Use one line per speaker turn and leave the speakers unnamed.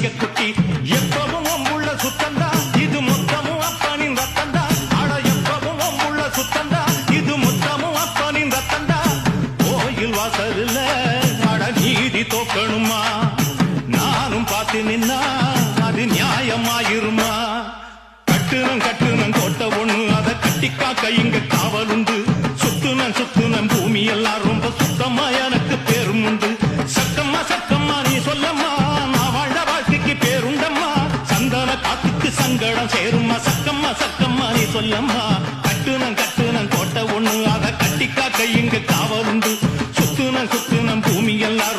சிங்க குட்டி எப்பவும் உள்ள சுத்தந்தா இது மொத்தமும் அப்பனின் ரத்தந்தா ஆட எப்பவும் உள்ள சுத்தந்தா இது மொத்தமும் அப்பனின் ரத்தந்தா கோயில் வாசல்ல ஆட நீதி தோக்கணுமா நானும் பார்த்து நின்னா அது நியாயமாயிருமா கட்டுனம் கோட்டை ஒண்ணு அதை கட்டிக்காக்க இங்க காவல் உண்டு சுத்துனம் பூமி எல்லாம் ரொம்ப சுத்தமா எனக்கு பேரும் உண்டு சக்கம்மா நீ சொல்லம்மா நான் வாழ்ந்த வாழ்க்கைக்கு பேருண்டம்மா சந்தன காத்துக்கு சங்கடம் சேரும்மா சக்கம்மா நீ சொல்லம்மா கட்டுனம் கோட்டை ஒண்ணு அதை கட்டிக்காக்க இங்க காவல் உண்டு சுத்துனம் பூமி எல்லாம்